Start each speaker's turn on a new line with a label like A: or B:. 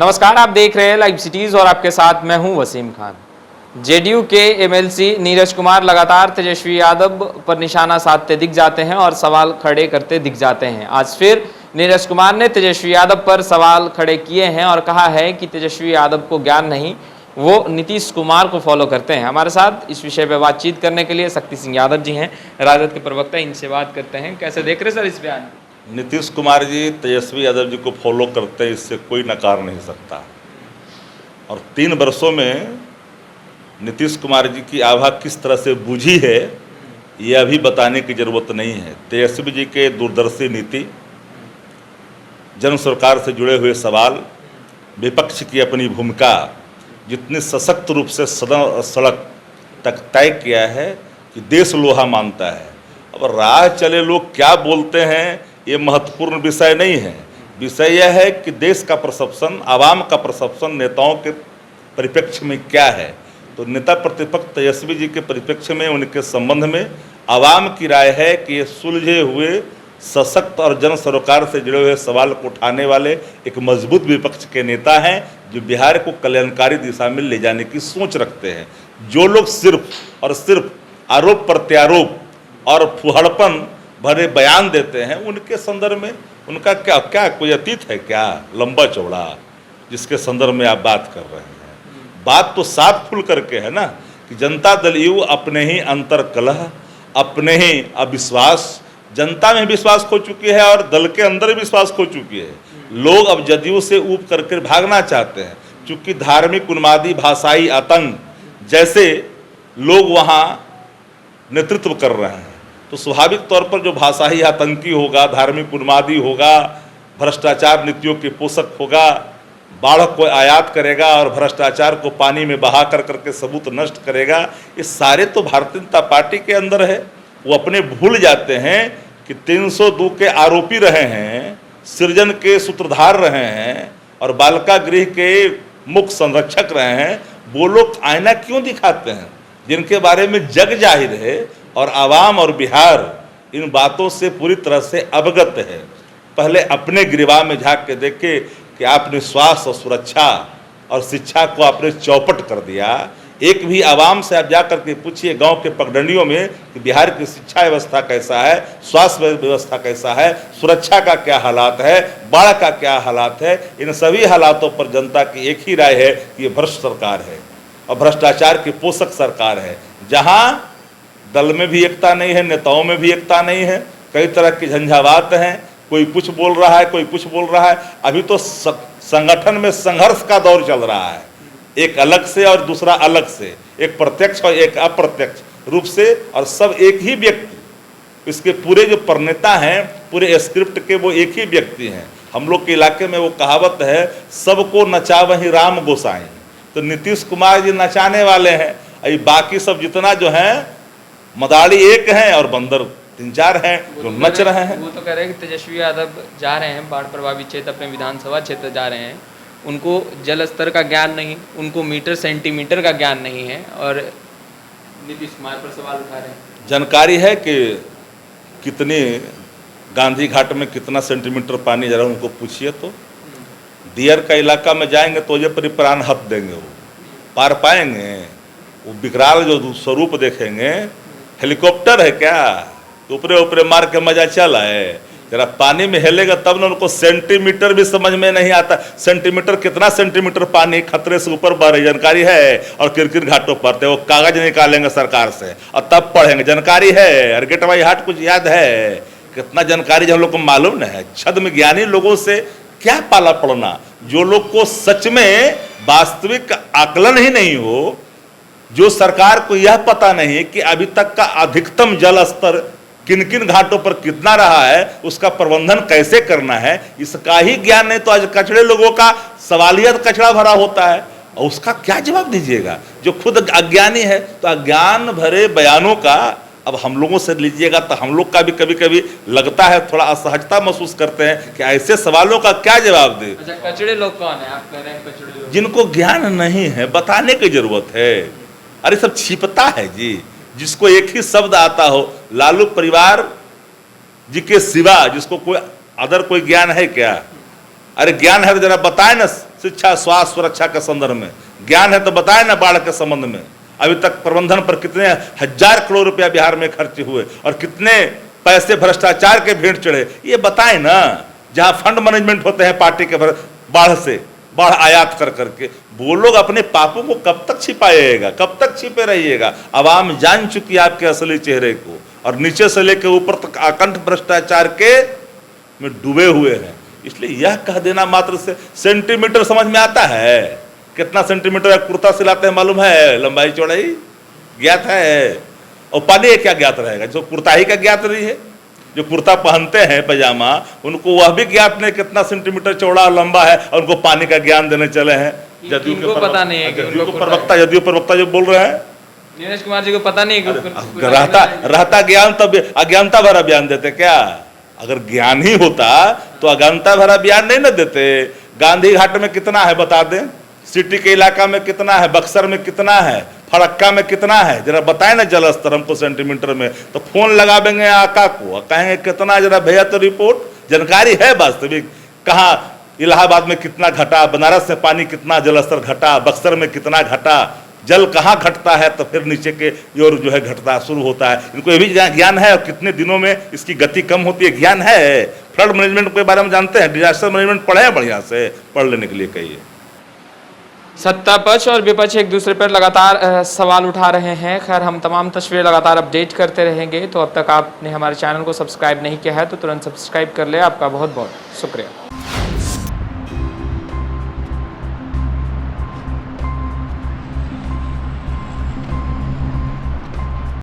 A: नमस्कार, आप देख रहे हैं लाइव सिटीज और आपके साथ मैं हूं वसीम खान। जेडीयू के एमएलसी नीरज कुमार लगातार तेजस्वी यादव पर निशाना साधते दिख जाते हैं और सवाल खड़े करते दिख जाते हैं। आज फिर नीरज कुमार ने तेजस्वी यादव पर सवाल खड़े किए हैं और कहा है कि तेजस्वी यादव को ज्ञान नहीं, वो नीतीश कुमार को फॉलो करते हैं। हमारे साथ इस विषय पर बातचीत करने के लिए शक्ति सिंह यादव जी हैं, राजद के प्रवक्ता, इनसे बात करते हैं। कैसे देख रहे सर इस बयान?
B: नीतीश कुमार जी तेजस्वी यादव जी को फॉलो करते हैं, इससे कोई नकार नहीं सकता। और 3 वर्षों में नीतीश कुमार जी की आभा किस तरह से बुझी है, ये अभी बताने की ज़रूरत नहीं है। तेजस्वी जी के दूरदर्शी नीति, जन सरकार से जुड़े हुए सवाल, विपक्ष की अपनी भूमिका, जितनी सशक्त रूप से सदन और सड़क तक तय किया है कि देश लोहा मानता है। अब राह चले लोग क्या बोलते हैं ये महत्वपूर्ण विषय नहीं है। विषय यह है कि देश का परसेप्शन, आवाम का परसेप्शन नेताओं के परिप्रेक्ष्य में क्या है। तो नेता प्रतिपक्ष तेजस्वी जी के परिप्रेक्ष्य में, उनके संबंध में आवाम की राय है कि ये सुलझे हुए, सशक्त और जन सरोकार से जुड़े हुए सवाल को उठाने वाले एक मजबूत विपक्ष के नेता हैं, जो बिहार को कल्याणकारी दिशा में ले जाने की सोच रखते हैं। जो लोग सिर्फ और सिर्फ आरोप प्रत्यारोप और फुहड़पन भरे बयान देते हैं, उनके संदर्भ में उनका क्या कोई अतीत है क्या लंबा चौड़ा, जिसके संदर्भ में आप बात कर रहे हैं? बात तो साफ खुल करके है ना कि जनता दल यू अपने ही अंतर कलह, अपने ही अविश्वास, जनता में विश्वास खो चुकी है और दल के अंदर विश्वास खो चुकी है। लोग अब जदयू से ऊब करके भागना चाहते हैं, क्योंकि धार्मिक, उन्मादी, भाषाई आतंक जैसे लोग वहाँ नेतृत्व कर रहे हैं। तो स्वाभाविक तौर पर जो भाषाई आतंकी होगा, धार्मिक उन्मादी होगा, भ्रष्टाचार नीतियों के पोषक होगा, बाढ़ को आयात करेगा और भ्रष्टाचार को पानी में बहा कर करके सबूत नष्ट करेगा, ये सारे तो भारतीय जनता पार्टी के अंदर है। वो अपने भूल जाते हैं कि 302 के आरोपी रहे हैं, सृजन के सूत्रधार रहे हैं और बालिका गृह के मुख्य संरक्षक रहे हैं। वो लोग आईना क्यों दिखाते हैं, जिनके बारे में जग जाहिर है और आवाम और बिहार इन बातों से पूरी तरह से अवगत है। पहले अपने गिरवा में झांक के देखे कि आपने स्वास्थ्य और सुरक्षा और शिक्षा को आपने चौपट कर दिया। एक भी आवाम से आप जा करके पूछिए गांव के पगडंडियों में कि बिहार की शिक्षा व्यवस्था कैसा है, स्वास्थ्य व्यवस्था कैसा है, सुरक्षा का क्या हालात है, बाढ़ का क्या हालात है। इन सभी हालातों पर जनता की एक ही राय है कि ये भ्रष्ट सरकार है और भ्रष्टाचार की पोषक सरकार है, जहाँ दल में भी एकता नहीं है, नेताओं में भी एकता नहीं है, कई तरह की झंझावात हैं, कोई कुछ बोल रहा है, कोई कुछ बोल रहा है। अभी तो संगठन में संघर्ष का दौर चल रहा है, एक अलग से और दूसरा अलग से, एक प्रत्यक्ष और एक अप्रत्यक्ष रूप से, और सब एक ही व्यक्ति, इसके पूरे जो प्रणेता हैं, पूरे स्क्रिप्ट के वो एक ही व्यक्ति हैं। हम लोग के इलाके में वो कहावत है, सबको नचावही राम गोसाई। तो नीतीश कुमार जी नचाने वाले हैं, अभी बाकी सब जितना जो है मदारी एक हैं और बंदर 3-4 हैं जो नच रहे हैं।
A: वो तो कह रहे हैं कि तेजस्वी यादव जा रहे हैं बाढ़ प्रभावित क्षेत्र, अपने विधानसभा क्षेत्र जा रहे हैं, उनको जल स्तर का ज्ञान नहीं, उनको मीटर सेंटीमीटर का ज्ञान नहीं है, और नीतीश कुमार पर सवाल उठा रहे हैं।
B: जानकारी है कि कितनी गांधी घाट में कितना सेंटीमीटर पानी, जरा उनको पूछिए तो। दियर का इलाका में जाएंगे तो ये पर प्राण हथ देंगे, वो पार पाएंगे? वो विकराल जो स्वरूप देखेंगे, हेलीकॉप्टर है क्या ऊपरे ऊपरे मार के मजा चला है? जरा पानी में हेलेगा तब ना उनको सेंटीमीटर भी समझ में नहीं आता। सेंटीमीटर, कितना सेंटीमीटर पानी खतरे से ऊपर बह रही जानकारी है, और किरकिर घाटों पर वो कागज निकालेंगे सरकार से और तब पढ़ेंगे, जानकारी है। और गेटवाई हाट कुछ याद है, कितना जानकारी जो हम लोग को मालूम नहीं है। छद्म ज्ञानी लोगों से क्या पाला पड़ना, जो लोग को सच में वास्तविक आकलन ही नहीं हो, जो सरकार को यह पता नहीं कि अभी तक का अधिकतम जल स्तर किन किन घाटों पर कितना रहा है, उसका प्रबंधन कैसे करना है, इसका ही ज्ञान नहीं। तो आज कचड़े लोगों का सवालियत कचड़ा भरा होता है, और उसका क्या जवाब दीजिएगा जो खुद अज्ञानी है? तो अज्ञान भरे बयानों का अब हम लोगों से लीजिएगा तो हम लोग का भी कभी कभी लगता है, थोड़ा असहजता महसूस करते हैं कि ऐसे सवालों का क्या जवाब दे।
A: अच्छा, कचड़े लोग कौन है आप कह रहे हैं? कचड़े लोग
B: जिनको ज्ञान नहीं है, बताने की जरूरत है। अरे सब छिपता है जी, जिसको एक ही शब्द आता हो, लालू परिवार जी के सिवा जिसको कोई अदर कोई ज्ञान है क्या? अरे ज्ञान है तो जरा बताए ना शिक्षा, स्वास्थ्य, सुरक्षा के संदर्भ में। ज्ञान है तो बताए ना बाढ़ के संबंध में अभी तक प्रबंधन पर कितने हजार करोड़ रुपया बिहार में खर्च हुए और कितने पैसे भ्रष्टाचार के भेंट चढ़े, ये बताए ना। जहां फंड मैनेजमेंट होते हैं पार्टी के बाढ़ से, बाढ़ आयात कर करके, वो लोग अपने पापों को कब तक छिपाएगा, कब तक छिपे रहिएगा। आवाम जान चुकी है आपके असली चेहरे को और नीचे से लेकर ऊपर तक आकंठ भ्रष्टाचार के में डूबे हुए हैं। इसलिए यह कह देना मात्र से सेंटीमीटर समझ में आता है, कितना सेंटीमीटर कुर्ता सिलाते हैं मालूम है, लंबाई चौड़ाई ज्ञात है, और पानी क्या ज्ञात रहेगा, जो कुर्ता ही का ज्ञात नहीं है। जो कुर्ता पहनते हैं पैजामा, उनको वह भी ज्ञात नहीं कितना सेंटीमीटर चौड़ा और लंबा है, और उनको पानी का ज्ञान देने चले हैं। जदयू के
A: पता नहीं है,
B: जदयू प्रवक्ता जो बोल रहे हैं,
A: नीरज कुमार जी को पता नहीं
B: रहता ज्ञान तब अज्ञानता भरा बयान देते क्या? अगर ज्ञान ही होता तो अज्ञानता भरा बयान नहीं न देते। गांधी घाट में कितना है बता दें, सिटी के इलाका में कितना है, बक्सर में कितना है, फरक्का में कितना है, जरा बताएं ना जल स्तर हमको सेंटीमीटर में। तो फोन लगा देंगे आका को, कहेंगे कितना, जरा भैया तो रिपोर्ट। जानकारी है वास्तविक, कहाँ इलाहाबाद में कितना घटा, बनारस में पानी कितना जल स्तर घटा, बक्सर में कितना घटा, जल कहाँ घटता है तो फिर नीचे के ओर जो है घटता शुरू होता है। इनको ये भी ज्ञान है और कितने दिनों में इसकी गति कम होती है, ज्ञान है। फ्लड मैनेजमेंट के बारे में जानते हैं, डिजास्टर मैनेजमेंट पढ़े हैं, बढ़िया से पढ़ लेने के लिए कहिए।
A: सत्ता पक्ष और विपक्ष एक दूसरे पर लगातार सवाल उठा रहे हैं। खैर, हम तमाम तस्वीरें लगातार अपडेट करते रहेंगे। तो अब तक आपने हमारे चैनल को सब्सक्राइब नहीं किया है तो तुरंत सब्सक्राइब कर ले। आपका बहुत बहुत शुक्रिया।